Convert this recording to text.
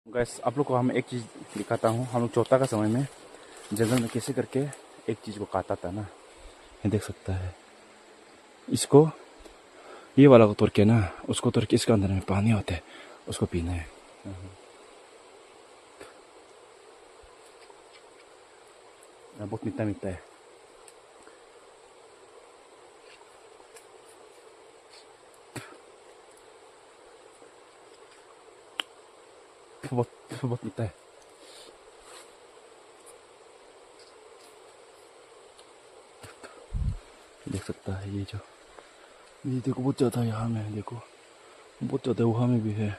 Gas आप लोग को हम एक चीज़ दिखाता हूँ। हम लोग चौथा का समय में जंगल में कैसे करके एक चीज़ को काटा था ना, ये देख सकता है। इसको ये वाला को तोड़ के ना, उसको तोड़ के इसके अंदर में पानी होता है, उसको पीना है। बहुत मीठा मीठा है। बहुत मीठा है। देख सकता है ये देखो बहुत ज़्यादा यहाँ में, देखो बहुत ज़्यादा वहाँ में भी है।